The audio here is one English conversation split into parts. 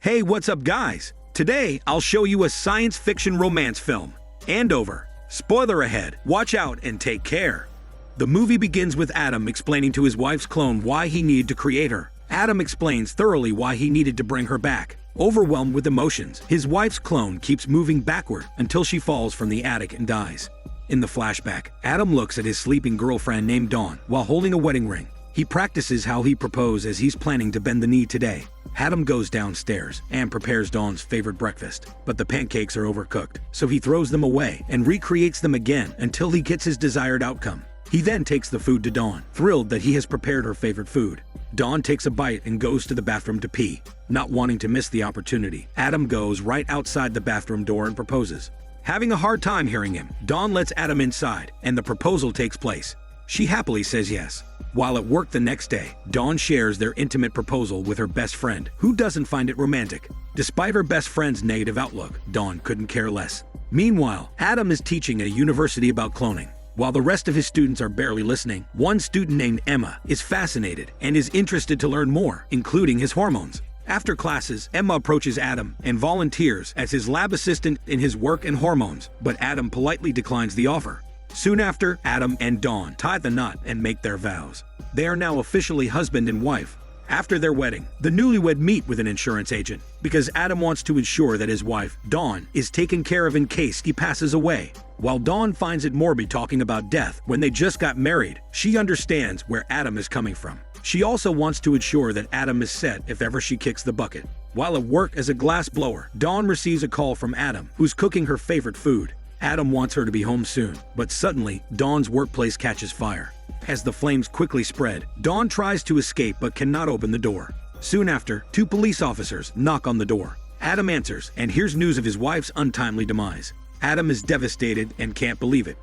Hey, what's up guys? Today, I'll show you a science fiction romance film, Andover. Spoiler ahead, watch out and take care. The movie begins with Adam explaining to his wife's clone why he needed to create her. Adam explains thoroughly why he needed to bring her back. Overwhelmed with emotions, his wife's clone keeps moving backward until she falls from the attic and dies. In the flashback, Adam looks at his sleeping girlfriend named Dawn while holding a wedding ring. He practices how he proposes as he's planning to bend the knee today. Adam goes downstairs and prepares Dawn's favorite breakfast, but the pancakes are overcooked, so he throws them away and recreates them again until he gets his desired outcome. He then takes the food to Dawn, thrilled that he has prepared her favorite food. Dawn takes a bite and goes to the bathroom to pee. Not wanting to miss the opportunity, Adam goes right outside the bathroom door and proposes. Having a hard time hearing him, Dawn lets Adam inside, and the proposal takes place. She happily says yes. While at work the next day, Dawn shares their intimate proposal with her best friend, who doesn't find it romantic. Despite her best friend's negative outlook, Dawn couldn't care less. Meanwhile, Adam is teaching at a university about cloning. While the rest of his students are barely listening, one student named Emma is fascinated and is interested to learn more, including his hormones. After classes, Emma approaches Adam and volunteers as his lab assistant in his work and hormones, but Adam politely declines the offer. Soon after, Adam and Dawn tie the knot and make their vows. They are now officially husband and wife. After their wedding, the newlywed meet with an insurance agent because Adam wants to ensure that his wife, Dawn, is taken care of in case he passes away. While Dawn finds it morbid talking about death when they just got married, she understands where Adam is coming from. She also wants to ensure that Adam is set if ever she kicks the bucket. While at work as a glass blower, Dawn receives a call from Adam, who's cooking her favorite food. Adam wants her to be home soon, but suddenly, Dawn's workplace catches fire. As the flames quickly spread, Dawn tries to escape but cannot open the door. Soon after, two police officers knock on the door. Adam answers and hears news of his wife's untimely demise. Adam is devastated and can't believe it.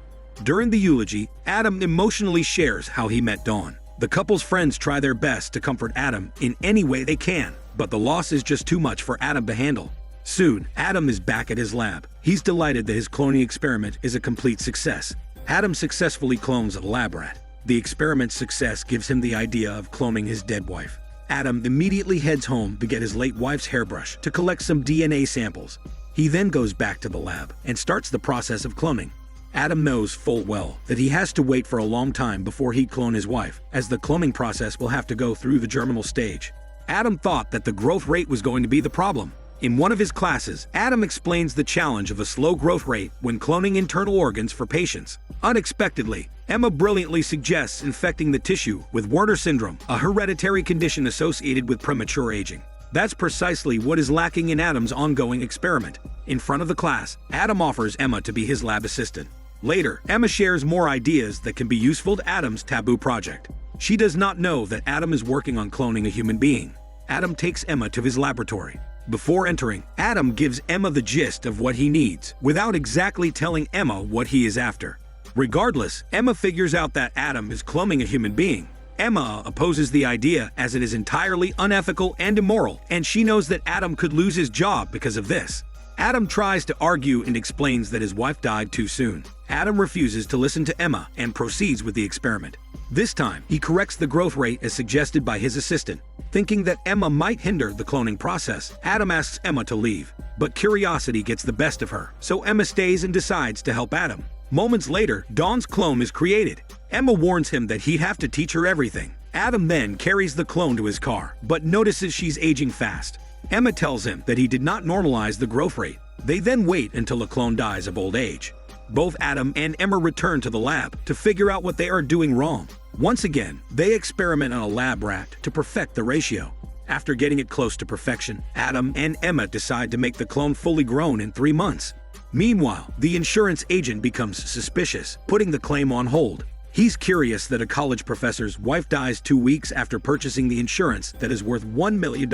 During the eulogy, Adam emotionally shares how he met Dawn. The couple's friends try their best to comfort Adam in any way they can, but the loss is just too much for Adam to handle. Soon, Adam is back at his lab. He's delighted that his cloning experiment is a complete success. Adam successfully clones a lab rat. The experiment's success gives him the idea of cloning his dead wife. Adam immediately heads home to get his late wife's hairbrush to collect some DNA samples. He then goes back to the lab and starts the process of cloning. Adam knows full well that he has to wait for a long time before he'd clone his wife, as the cloning process will have to go through the germinal stage. Adam thought that the growth rate was going to be the problem. In one of his classes, Adam explains the challenge of a slow growth rate when cloning internal organs for patients. Unexpectedly, Emma brilliantly suggests infecting the tissue with Werner syndrome, a hereditary condition associated with premature aging. That's precisely what is lacking in Adam's ongoing experiment. In front of the class, Adam offers Emma to be his lab assistant. Later, Emma shares more ideas that can be useful to Adam's taboo project. She does not know that Adam is working on cloning a human being. Adam takes Emma to his laboratory. Before entering, Adam gives Emma the gist of what he needs, without exactly telling Emma what he is after. Regardless, Emma figures out that Adam is cloning a human being. Emma opposes the idea as it is entirely unethical and immoral, and she knows that Adam could lose his job because of this. Adam tries to argue and explains that his wife died too soon. Adam refuses to listen to Emma and proceeds with the experiment. This time, he corrects the growth rate as suggested by his assistant. Thinking that Emma might hinder the cloning process, Adam asks Emma to leave. But curiosity gets the best of her, so Emma stays and decides to help Adam. Moments later, Dawn's clone is created. Emma warns him that he'd have to teach her everything. Adam then carries the clone to his car, but notices she's aging fast. Emma tells him that he did not normalize the growth rate. They then wait until the clone dies of old age. Both Adam and Emma return to the lab to figure out what they are doing wrong. Once again, they experiment on a lab rat to perfect the ratio. After getting it close to perfection, Adam and Emma decide to make the clone fully grown in 3 months. Meanwhile, the insurance agent becomes suspicious, putting the claim on hold. He's curious that a college professor's wife dies 2 weeks after purchasing the insurance that is worth $1 million.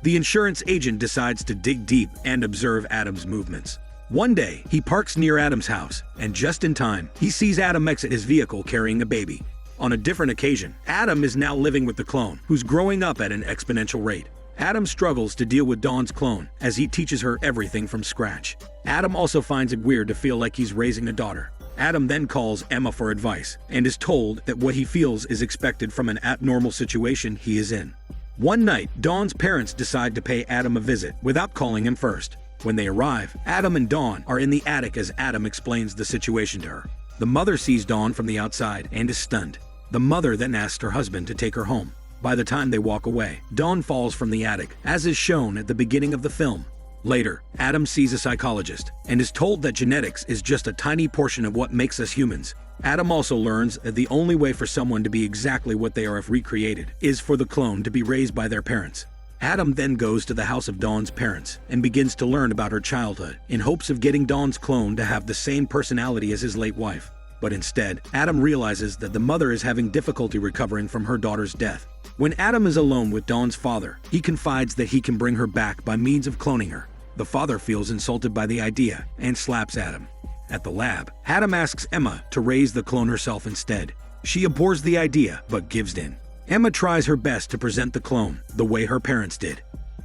The insurance agent decides to dig deep and observe Adam's movements. One day, he parks near Adam's house, and just in time, he sees Adam exit his vehicle carrying a baby. On a different occasion, Adam is now living with the clone, who's growing up at an exponential rate. Adam struggles to deal with Dawn's clone, as he teaches her everything from scratch. Adam also finds it weird to feel like he's raising a daughter. Adam then calls Emma for advice and is told that what he feels is expected from an abnormal situation he is in. One night, Dawn's parents decide to pay Adam a visit without calling him first. When they arrive, Adam and Dawn are in the attic as Adam explains the situation to her. The mother sees Dawn from the outside and is stunned. The mother then asks her husband to take her home. By the time they walk away, Dawn falls from the attic, as is shown at the beginning of the film. Later, Adam sees a psychologist and is told that genetics is just a tiny portion of what makes us humans. Adam also learns that the only way for someone to be exactly what they are if recreated is for the clone to be raised by their parents. Adam then goes to the house of Dawn's parents and begins to learn about her childhood in hopes of getting Dawn's clone to have the same personality as his late wife. But instead, Adam realizes that the mother is having difficulty recovering from her daughter's death. When Adam is alone with Dawn's father, he confides that he can bring her back by means of cloning her. The father feels insulted by the idea and slaps Adam. At the lab, Adam asks Emma to raise the clone herself instead. She abhors the idea but gives in. Emma tries her best to present the clone the way her parents did.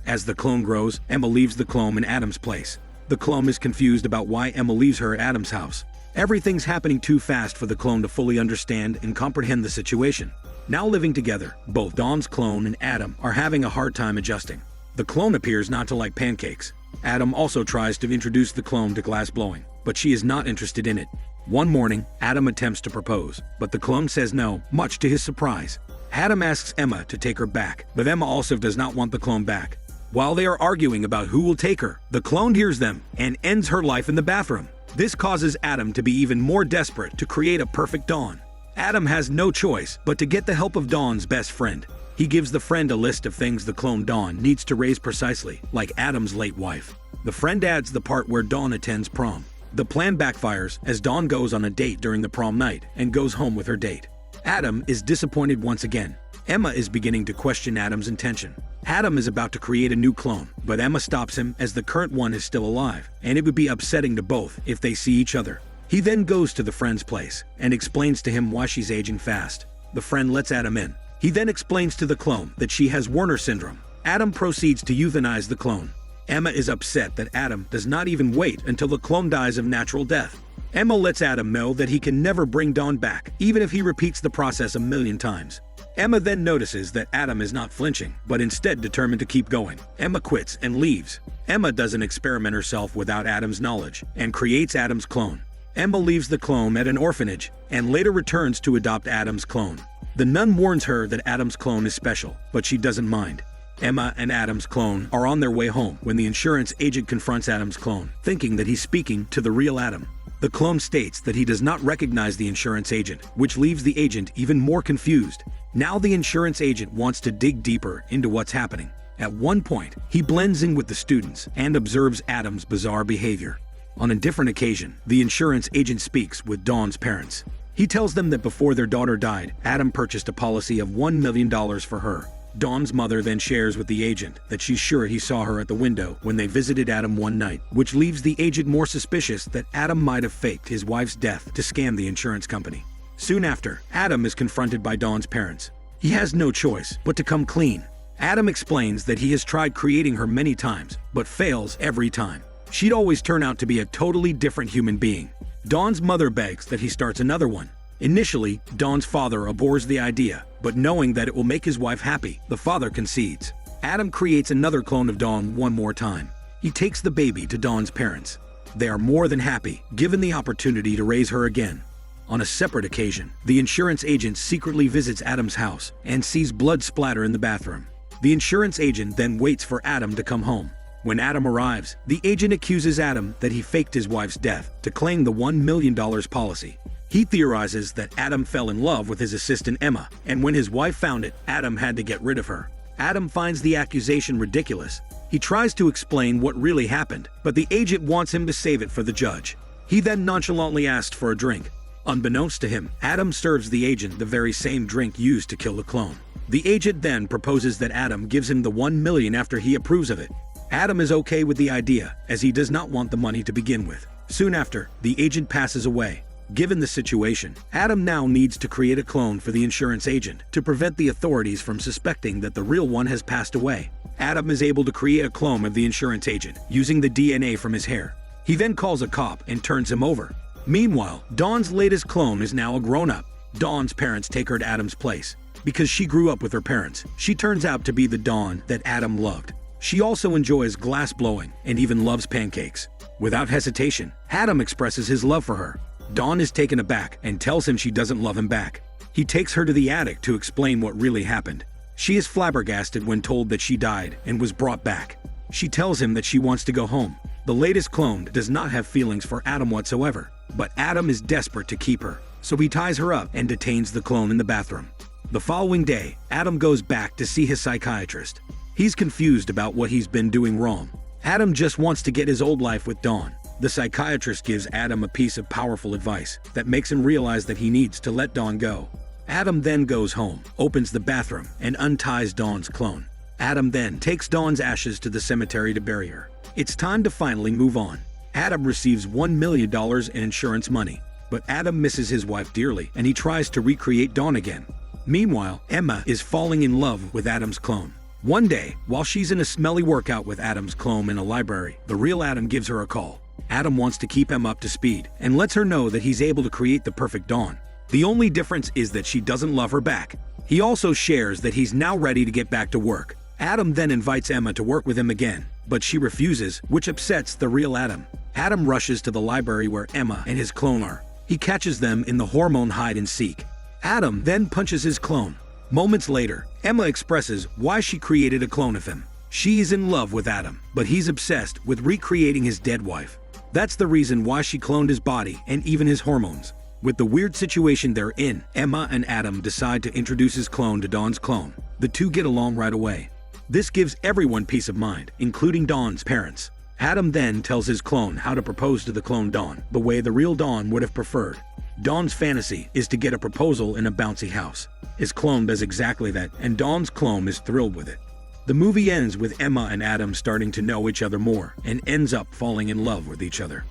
As the clone grows, Emma leaves the clone in Adam's place. The clone is confused about why Emma leaves her at Adam's house. Everything's happening too fast for the clone to fully understand and comprehend the situation. Now living together, both Dawn's clone and Adam are having a hard time adjusting. The clone appears not to like pancakes. Adam also tries to introduce the clone to glass blowing, but she is not interested in it. One morning, Adam attempts to propose, but the clone says no, much to his surprise. Adam asks Emma to take her back, but Emma also does not want the clone back. While they are arguing about who will take her, the clone hears them and ends her life in the bathroom. This causes Adam to be even more desperate to create a perfect Dawn. Adam has no choice but to get the help of Dawn's best friend. He gives the friend a list of things the clone Dawn needs to raise precisely, like Adam's late wife. The friend adds the part where Dawn attends prom. The plan backfires as Dawn goes on a date during the prom night and goes home with her date. Adam is disappointed once again. Emma is beginning to question Adam's intention. Adam is about to create a new clone, but Emma stops him as the current one is still alive, and it would be upsetting to both if they see each other. He then goes to the friend's place and explains to him why she's aging fast. The friend lets Adam in. He then explains to the clone that she has Werner syndrome. Adam proceeds to euthanize the clone. Emma is upset that Adam does not even wait until the clone dies of natural death. Emma lets Adam know that he can never bring Dawn back, even if he repeats the process 1,000,000 times. Emma then notices that Adam is not flinching, but instead determined to keep going. Emma quits and leaves. Emma does an experiment herself without Adam's knowledge and creates Adam's clone. Emma leaves the clone at an orphanage and later returns to adopt Adam's clone. The nun warns her that Adam's clone is special, but she doesn't mind. Emma and Adam's clone are on their way home when the insurance agent confronts Adam's clone, thinking that he's speaking to the real Adam. The clone states that he does not recognize the insurance agent, which leaves the agent even more confused. Now the insurance agent wants to dig deeper into what's happening. At one point, he blends in with the students and observes Adam's bizarre behavior. On a different occasion, the insurance agent speaks with Dawn's parents. He tells them that before their daughter died, Adam purchased a policy of $1 million for her. Dawn's mother then shares with the agent that she's sure he saw her at the window when they visited Adam one night, which leaves the agent more suspicious that Adam might have faked his wife's death to scam the insurance company. Soon after, Adam is confronted by Dawn's parents. He has no choice but to come clean. Adam explains that he has tried creating her many times, but fails every time. She'd always turn out to be a totally different human being. Dawn's mother begs that he starts another one. Initially, Dawn's father abhors the idea, but knowing that it will make his wife happy, the father concedes. Adam creates another clone of Dawn one more time. He takes the baby to Dawn's parents. They are more than happy, given the opportunity to raise her again. On a separate occasion, the insurance agent secretly visits Adam's house and sees blood splatter in the bathroom. The insurance agent then waits for Adam to come home. When Adam arrives, the agent accuses Adam that he faked his wife's death to claim the $1 million policy. He theorizes that Adam fell in love with his assistant Emma, and when his wife found it, Adam had to get rid of her. Adam finds the accusation ridiculous. He tries to explain what really happened, but the agent wants him to save it for the judge. He then nonchalantly asks for a drink. Unbeknownst to him, Adam serves the agent the very same drink used to kill the clone. The agent then proposes that Adam gives him the $1 million after he approves of it. Adam is okay with the idea, as he does not want the money to begin with. Soon after, the agent passes away. Given the situation, Adam now needs to create a clone for the insurance agent to prevent the authorities from suspecting that the real one has passed away. Adam is able to create a clone of the insurance agent using the DNA from his hair. He then calls a cop and turns him over. Meanwhile, Dawn's latest clone is now a grown-up. Dawn's parents take her to Adam's place. Because she grew up with her parents, she turns out to be the Dawn that Adam loved. She also enjoys glass blowing and even loves pancakes. Without hesitation, Adam expresses his love for her. Dawn is taken aback and tells him she doesn't love him back. He takes her to the attic to explain what really happened. She is flabbergasted when told that she died and was brought back. She tells him that she wants to go home. The latest clone does not have feelings for Adam whatsoever, but Adam is desperate to keep her, so he ties her up and detains the clone in the bathroom. The following day, Adam goes back to see his psychiatrist. He's confused about what he's been doing wrong. Adam just wants to get his old life with Dawn. The psychiatrist gives Adam a piece of powerful advice that makes him realize that he needs to let Dawn go. Adam then goes home, opens the bathroom, and unties Dawn's clone. Adam then takes Dawn's ashes to the cemetery to bury her. It's time to finally move on. Adam receives $1 million in insurance money, but Adam misses his wife dearly and he tries to recreate Dawn again. Meanwhile, Emma is falling in love with Adam's clone. One day, while she's in a smelly workout with Adam's clone in a library, the real Adam gives her a call. Adam wants to keep Emma up to speed and lets her know that he's able to create the perfect Dawn. The only difference is that she doesn't love her back. He also shares that he's now ready to get back to work. Adam then invites Emma to work with him again, but she refuses, which upsets the real Adam. Adam rushes to the library where Emma and his clone are. He catches them in the hormone hide and seek. Adam then punches his clone. Moments later, Emma expresses why she created a clone of him. She is in love with Adam, but he's obsessed with recreating his dead wife. That's the reason why she cloned his body and even his hormones. With the weird situation they're in, Emma and Adam decide to introduce his clone to Dawn's clone. The two get along right away. This gives everyone peace of mind, including Dawn's parents. Adam then tells his clone how to propose to the clone Dawn, the way the real Dawn would have preferred. Dawn's fantasy is to get a proposal in a bouncy house. His clone does exactly that, and Dawn's clone is thrilled with it. The movie ends with Emma and Adam starting to know each other more and ends up falling in love with each other.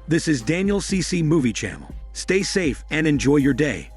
This is Daniel CC Movie Channel. Stay safe and enjoy your day.